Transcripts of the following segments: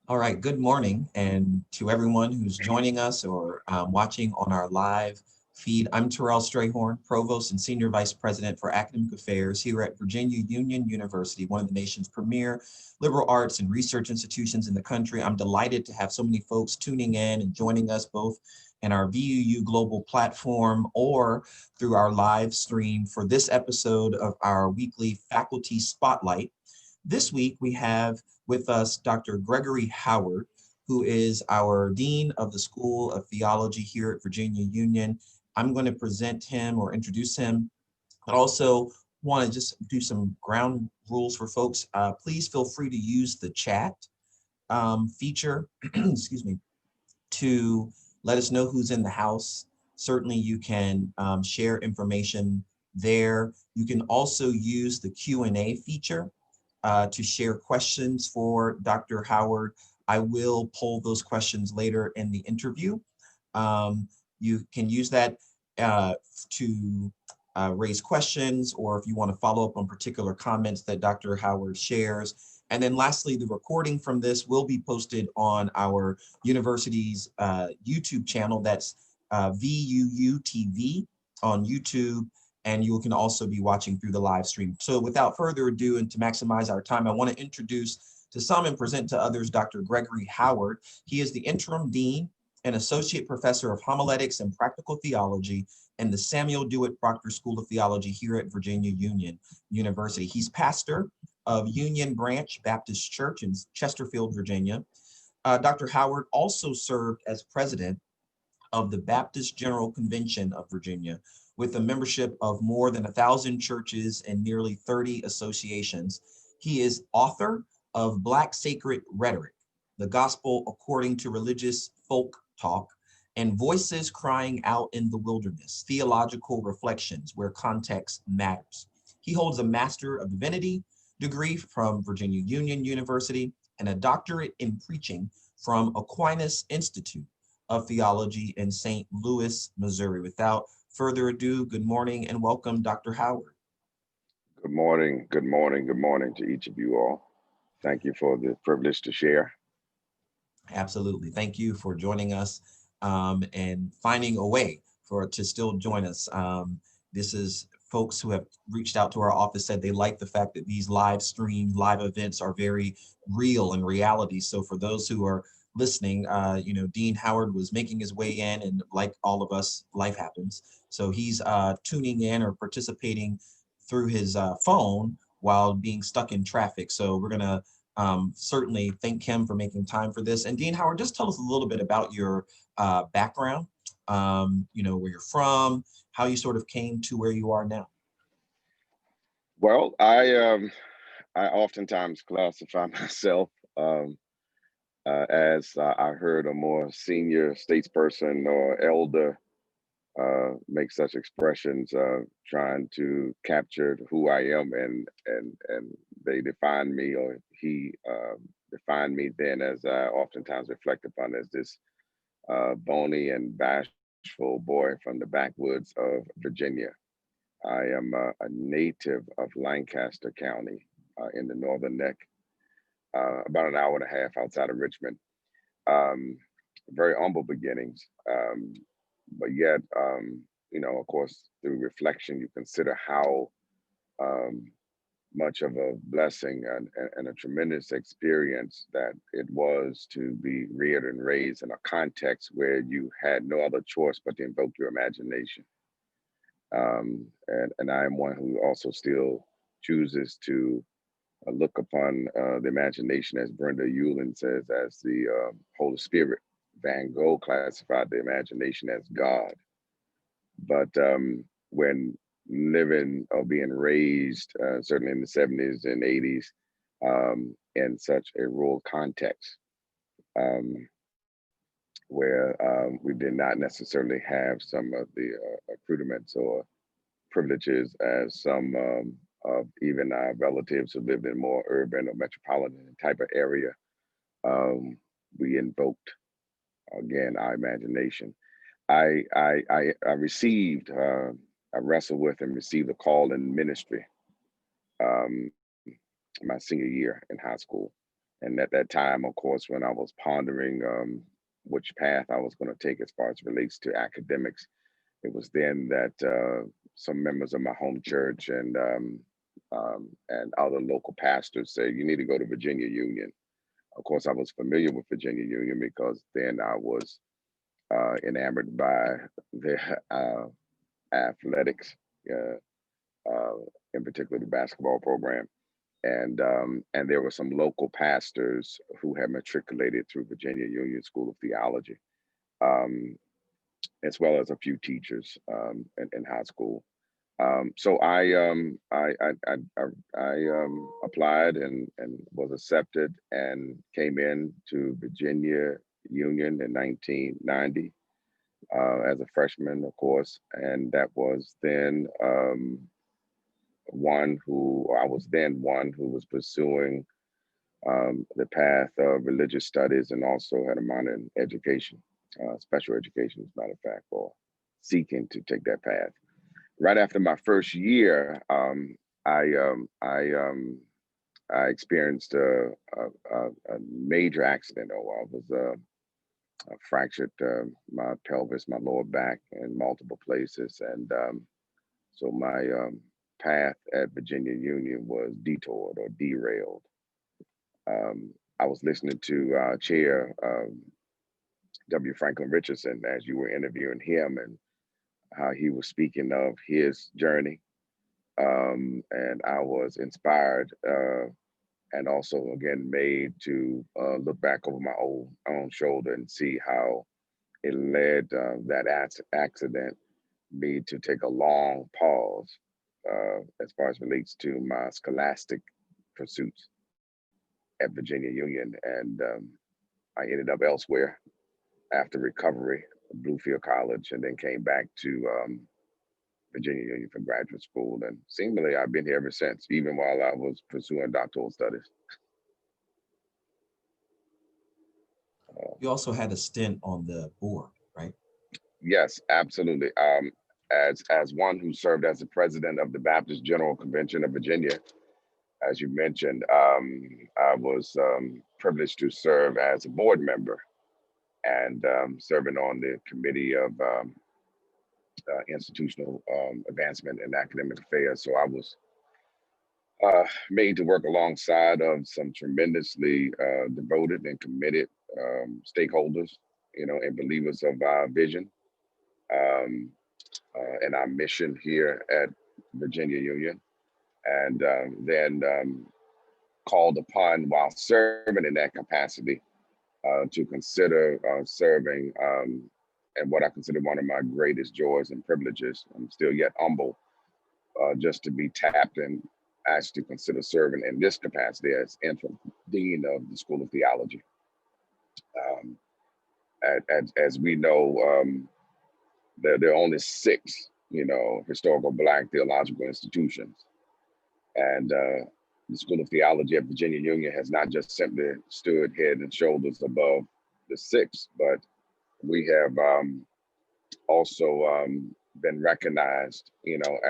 All right, good morning. And to everyone who's joining us or watching on our live feed, I'm Terrell Strayhorn, Provost and Senior Vice President for Academic Affairs here at Virginia Union University, one of the nation's premier liberal arts and research institutions in the country. I'm delighted to have so many folks tuning in and joining us both in our VUU Global platform or through our live stream for this episode of our weekly Faculty Spotlight. This week, we have with us Dr. Gregory Howard, who is our Dean of the School of Theology here at Virginia Union. I'm going to present him or introduce him, but also want to just do some ground rules for folks. Please feel free to use the chat feature, excuse me, to let us know who's in the house. Certainly you can share information there. You can also use the Q&A feature to share questions for Dr. Howard. I will poll those questions later in the interview. You can use that to raise questions, or if you want to follow up on particular comments that Dr. Howard shares. And then lastly, the recording from this will be posted on our university's YouTube channel. That's VUU TV on YouTube, and you can also be watching through the live stream. So without further ado, and to maximize our time, I want to introduce to some and present to others Dr. Gregory Howard. He is the interim dean and associate professor of homiletics and practical theology in the Samuel Dewitt Proctor School of Theology here at Virginia Union University. He's pastor of Union Branch Baptist Church in Chesterfield, Virginia. Dr. Howard also served as president of the Baptist General Convention of Virginia, with a membership of more than 1,000 churches and nearly 30 associations. He is author of Black Sacred Rhetoric, the Gospel According to Religious Folk Talk, and Voices Crying Out in the Wilderness, Theological Reflections Where Context Matters. He holds a Master of Divinity degree from Virginia Union University and a doctorate in preaching from Aquinas Institute of Theology in St. Louis, Missouri. Without further ado, good morning and welcome, Dr. Howard. Good morning, good morning, good morning to each of you all. Thank you for the privilege to share. Absolutely. Thank you for joining us and finding a way for to still join us. This is folks who have reached out to our office, said they like the fact that these live streams, live events are very real in reality. So for those who are listening, Dean Howard was making his way in, and like all of us, life happens. So he's tuning in or participating through his phone while being stuck in traffic. So we're going to certainly thank him for making time for this. And Dean Howard, just tell us a little bit about your background, where you're from, how you sort of came to where you are now. Well, I oftentimes classify myself as I heard a more senior statesperson or elder make such expressions, trying to capture who I am, and they define me, or he defined me then, as I oftentimes reflect upon, as this bony and bashful boy from the backwoods of Virginia. I am a native of Lancaster County in the Northern Neck, about an hour and a half outside of Richmond. Um, Very humble beginnings, but yet, of course, through reflection, you consider how um, much of a blessing and a tremendous experience that it was to be reared and raised in a context where you had no other choice but to invoke your imagination. And I am one who also still chooses to look upon the imagination, as Brenda Ueland says, as the Holy Spirit. Van Gogh classified the imagination as God. But when living or being raised, certainly in the 70s and 80s, in such a rural context, um, where we did not necessarily have some of the accoutrements or privileges as some of even our relatives who lived in more urban or metropolitan type of area, um, we invoked again our imagination. I received, I wrestled with and received a call in ministry um, my senior year in high school. And at that time, of course, when I was pondering which path I was going to take as far as relates to academics, it was then that some members of my home church and other local pastors said, you need to go to Virginia Union. Of course, I was familiar with Virginia Union because then I was enamored by their athletics, uh, uh, in particular the basketball program. And there were some local pastors who had matriculated through Virginia Union School of Theology, um, as well as a few teachers in high school. So I applied and was accepted and came in to Virginia Union in 1990 as a freshman, of course, and that was then one who was pursuing the path of religious studies and also had a minor in education, special education, as a matter of fact, or seeking to take that path. Right after my first year, I, um, I, um, I experienced a major accident. I was fractured my pelvis, my lower back in multiple places. And so my path at Virginia Union was detoured or derailed. I was listening to Chair W. Franklin Richardson as you were interviewing him and how he was speaking of his journey. And I was inspired and also again made to look back over my own shoulder and see how it led that accident me to take a long pause as far as relates to my scholastic pursuits at Virginia Union. And I ended up elsewhere after recovery, Bluefield College, and then came back to Virginia Union for graduate school. And seemingly I've been here ever since, even while I was pursuing doctoral studies. You also had a stint on the board, right? Yes, absolutely. As one who served as the president of the Baptist General Convention of Virginia, as you mentioned, I was privileged to serve as a board member and serving on the committee of institutional advancement and academic affairs. So I was made to work alongside of some tremendously devoted and committed stakeholders, and believers of our vision um, and our mission here at Virginia Union. And then called upon while serving in that capacity to consider serving and what I consider one of my greatest joys and privileges. I'm still yet humble just to be tapped and asked to consider serving in this capacity as interim dean of the School of Theology. Um, as we know, there are only six, historical Black theological institutions, and the School of Theology at Virginia Union has not just simply stood head and shoulders above the six, but we have also been recognized,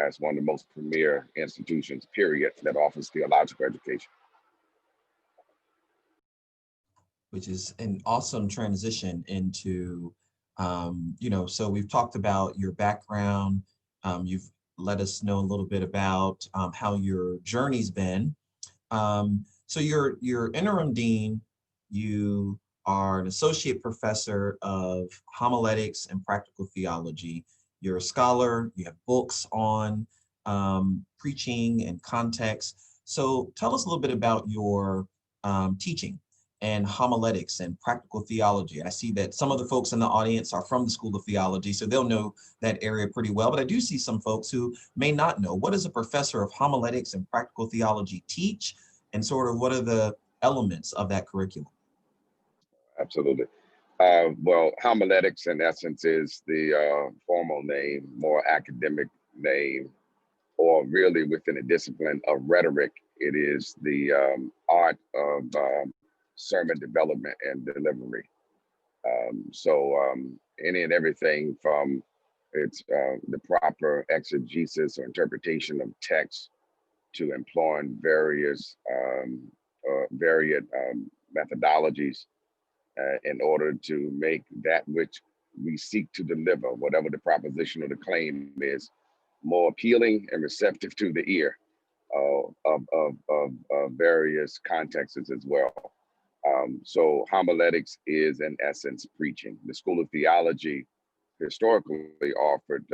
as one of the most premier institutions, period, that offers theological education. Which is an awesome transition into, so we've talked about your background. You've let us know a little bit about how your journey's been. So you're interim dean, you are an associate professor of homiletics and practical theology. You're a scholar, you have books on preaching and context. So tell us a little bit about your teaching and homiletics and practical theology. I see that some of the folks in the audience are from the School of Theology, so they'll know that area pretty well, but I do see some folks who may not know. What does a professor of homiletics and practical theology teach, and sort of what are the elements of that curriculum? Absolutely. Well, homiletics in essence is the formal name, more academic name, or really within the discipline of rhetoric, it is the art of sermon development and delivery. So any and everything from its the proper exegesis or interpretation of text to employing various varied methodologies in order to make that which we seek to deliver, whatever the proposition or the claim is, more appealing and receptive to the ear of various contexts as well. So homiletics is in essence preaching. The School of Theology historically offered,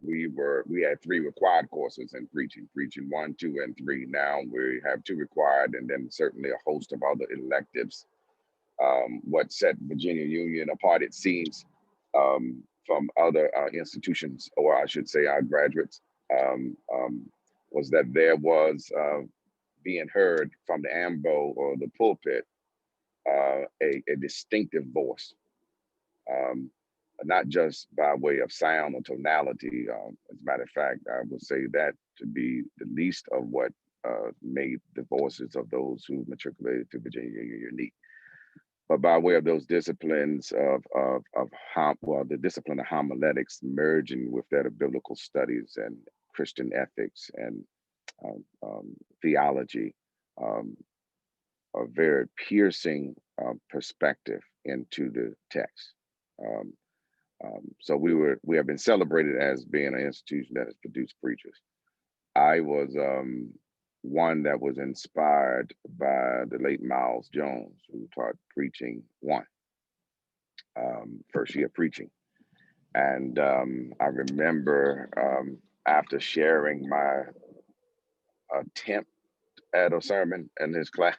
we had 3 required courses in preaching, preaching 1, 2, and 3. Now we have 2 required, and then certainly a host of other electives. What set Virginia Union apart, it seems, from other institutions, or I should say our graduates, was that there was being heard from the AMBO or the pulpit, a distinctive voice, not just by way of sound or tonality. As a matter of fact, I would say that to be the least of what made the voices of those who matriculated to Virginia Union unique. But by way of those disciplines the discipline of homiletics merging with that of biblical studies and Christian ethics and theology, a very piercing perspective into the text. So we have been celebrated as being an institution that has produced preachers. I was one that was inspired by the late Miles Jones, who taught preaching 1, first year preaching. And I remember after sharing my attempt at a sermon in his class,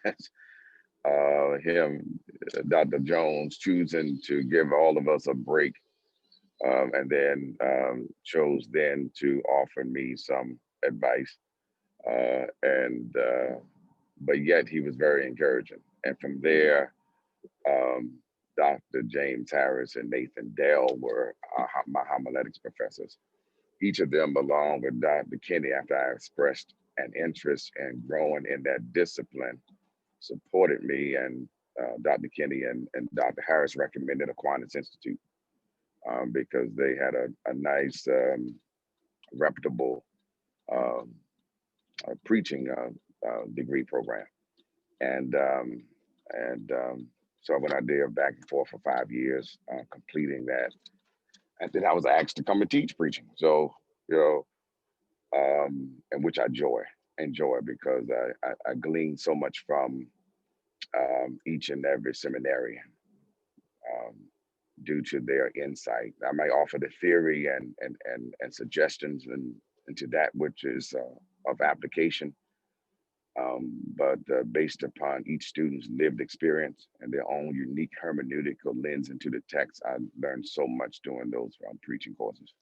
Dr. Jones, choosing to give all of us a break, and then chose then to offer me some advice. But yet he was very encouraging. And from there, Dr. James Harris and Nathan Dell were my homiletics professors. Each of them, along with Dr. Kinney, after I expressed an interest in growing in that discipline, supported me. And Dr. Kinney and Dr. Harris recommended Aquinas Institute because they had a nice, reputable preaching degree program. And so when I did back and forth for 5 years, completing that, and then I was asked to come and teach preaching. So, and which I enjoy because I glean so much from each and every seminarian due to their insight. I might offer the theory and suggestions into that which is of application. But based upon each student's lived experience and their own unique hermeneutical lens into the text, I learned so much doing those preaching courses.